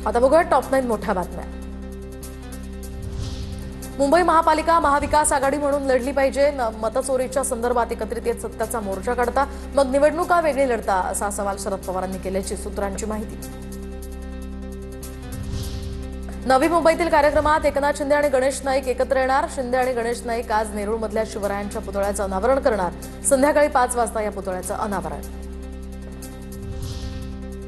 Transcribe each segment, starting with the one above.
आता बघूया टॉप 9 मोठ्या बातम्या। मुंबई महापालिका महाविकास आघाडी म्हणून लढली पाहिजे, मतचोरीच्या संदर्भात एकत्रित येत सत्याचा मोर्चा काढता मग निवडणुका वेगळी लढता, असा सवाल शरद पवारांनी केल्याची सूत्रांची माहिती। नवी मुंबईतील कार्यक्रमात एकनाथ शिंदे आणि गणेश नाईक एकत्र येणार। शिंदे आणि गणेश नाईक आज नेरूळमधल्या शिवरायांच्या पुतळ्याचं अनावरण करणार। संध्याकाळी 5 वाजता या पुतळ्याचं अनावरण।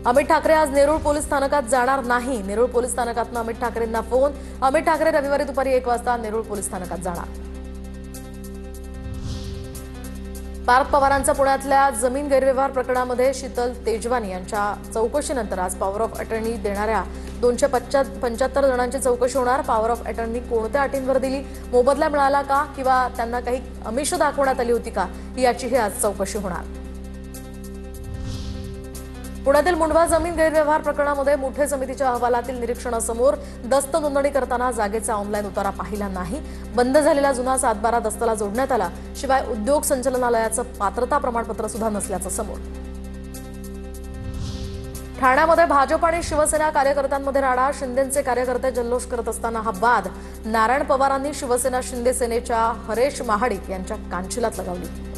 अमित ठाकरे आज नेरूळ पोलीस स्थानकात जाणार नाही। नेरूळ पोलीस स्थानकातून अमित ठाकरेंना फोन। अमित ठाकरे रविवारी दुपारी 1 वाजता नेरूळ पोलीस स्थानकात जाणार। पार्थ पवारांचा पुण्यातल्या जमीन गैरव्यवहार प्रकरणामध्ये शीतल तेजवानी यांच्या चौकशीनंतर आज पॉवर ऑफ अटर्नी देणाऱ्या 275 जणांची चौकशी होणार। पॉवर ऑफ अटर्नी कोणत्या अटींवर दिली, मोबदला मिळाला का किंवा त्यांना काही आमिष दाखवण्यात आली होती का, याचीही आज चौकशी होणार। पुण्यातील मुंढवा जमीन गैरव्यवहार प्रकरणामध्ये मुठे समितीच्या अहवालातील निरीक्षणासमोर दस्त नोंदणी करताना जागेचा ऑनलाईन उतारा पाहिला नाही। बंद झालेला जुना 712 दस्तला जोडण्यात आला। शिवाय उद्योग संचालनालयाचं पात्रता प्रमाणपत्र सुद्धा नसल्याचं समोर। ठाण्यामध्ये भाजप आणि शिवसेना कार्यकर्त्यांमध्ये राडा। शिंदेचे कार्यकर्ते जल्लोष करत असताना हा वाद। नारायण पवारांनी शिवसेना शिंदे सेनेच्या हरेश महाडिक यांच्या कानशिलात लगावली।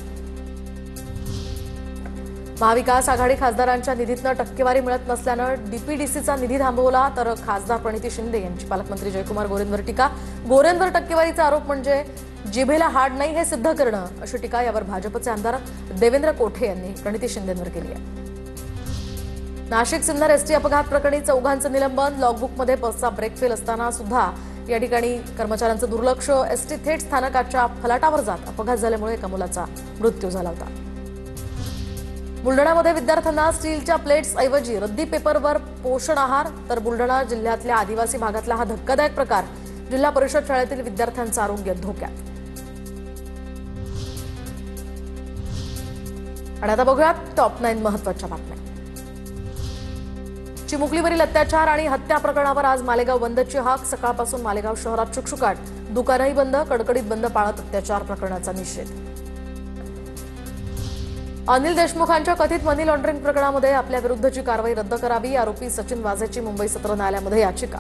महाविकास आघाडी खासदारांच्या निधीतनं टक्केवारी मिळत नसल्यानं डीपीडीसीचा निधी थांबवला, तर खासदार प्रणिती शिंदे यांची पालकमंत्री जयकुमार गोरेंवर टीका। गोरेंवर टक्केवारीचा आरोप म्हणजे जिभेला हाड नाही हे सिद्ध करणं, अशी टीका यावर भाजपचे आमदार देवेंद्र कोठे यांनी प्रणिती शिंदेंवर केली आहे। नाशिक सिन्नर एसटी अपघात प्रकरणी 4घांचं निलंबन। लॉगबुकमध्ये बसचा ब्रेक फेल असताना सुद्धा या ठिकाणी कर्मचाऱ्यांचं दुर्लक्ष। एसटी थेट स्थानकाच्या फलाटावर जात अपघात झाल्यामुळे एका मुलाचा मृत्यू झाला होता। बुलढाणामध्ये विद्यार्थ्यांना स्टीलच्या प्लेट्स ऐवजी रद्दी पेपरवर पोषण आहार, तर बुलढाणा जिल्ह्यातल्या आदिवासी भागातला हा धक्कादायक प्रकार। जिल्हा परिषद शाळेतील विद्यार्थ्यांचं आरोग्य धोक्यात। आणि आता बघूयात टॉप 9 महत्त्वाच्या बातम्या। चिमुकलीवरील अत्याचार आणि हत्या प्रकरणावर आज मालेगाव बंदची हाक। सकाळपासून मालेगाव शहरात शुकशुकाट। दुकानही बंद, कडकडीत बंद पाळत अत्याचार प्रकरणाचा निषेध। अनिल देशमुखांच्या कथित मनी लॉन्ड्रिंग प्रकरणामध्ये आपल्या विरुद्धची कारवाई रद्द करावी, आरोपी सचिन वाझेची मुंबई सत्र न्यायालयामध्ये याचिका।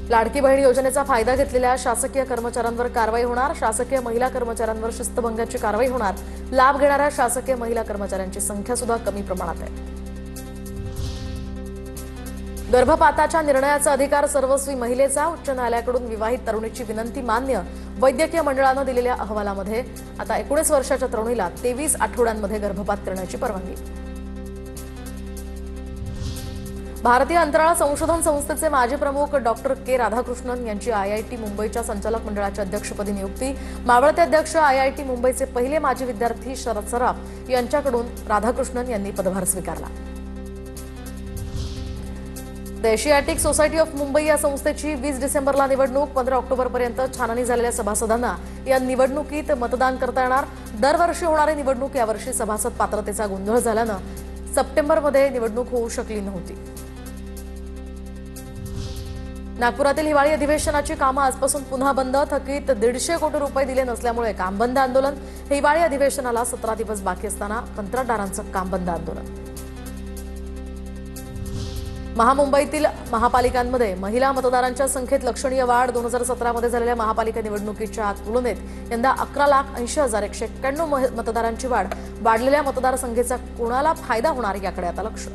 लाडकी बहीण योजनेचा फायदा घेतलेल्या शासकीय कर्मचाऱ्यांवर कारवाई होणार। शासकीय महिला कर्मचाऱ्यांवर शिस्तभंगाची कारवाई होणार। लाभ घेणाऱ्या शासकीय महिला कर्मचाऱ्यांची संख्या सुद्धा कमी प्रमाणात आहे। गर्भपाताच्या निर्णयाचा अधिकार सर्वस्वी महिलेचा। उच्च न्यायालयाकडून विवाहित तरुणीची विनंती मान्य। वैद्यकीय मंडळानं दिलेल्या अहवालामध्ये आता 19 वर्षाच्या तरुणीला 23 आठवड्यांमध्ये गर्भपात करण्याची परवानगी। भारतीय अंतराळ संशोधन संस्थेचे माजी प्रमुख डॉक्टर के राधाकृष्णन यांची आयआयटी मुंबईच्या संचालक मंडळाच्या अध्यक्षपदी नियुक्ती। मावळते अध्यक्ष आयआयटी मुंबईचे पहिले माजी विद्यार्थी शरद सराफ यांच्याकडून राधाकृष्णन यांनी पदभार स्वीकारला। एशियाटिक सोसायटी ऑफ मुंबई या संस्थेची 20 डिसेंबरला निवडणूक। 15 ऑक्टोबरपर्यंत छाननी झालेल्या सभासदांना या निवडणुकीत मतदान करता येणार। दरवर्षी होणारी निवडणूक यावर्षी सभासद पात्रतेचा गोंधळ झाल्यानं सप्टेंबरमध्ये निवडणूक होऊ शकली नव्हती। नागपुरातील हिवाळी अधिवेशनाची कामं आजपासून पुन्हा बंद। थकीत 150 कोटी रुपये दिले नसल्यामुळे काम बंद आंदोलन। हिवाळी अधिवेशनाला 17 दिवस बाकी असताना कंत्राटदारांचं काम बंद आंदोलन। महामुंबईतील महापालिकांमध्ये महिला मतदारांच्या संख्येत लक्षणीय वाढ। 2017 मध्ये झालेल्या महापालिका निवडणुकीच्या तुलनेत यंदा 11,80,191 मतदारांची वाढ। वाढलेल्या मतदारसंख्येचा कोणाला फायदा होणार याकडे आता लक्ष।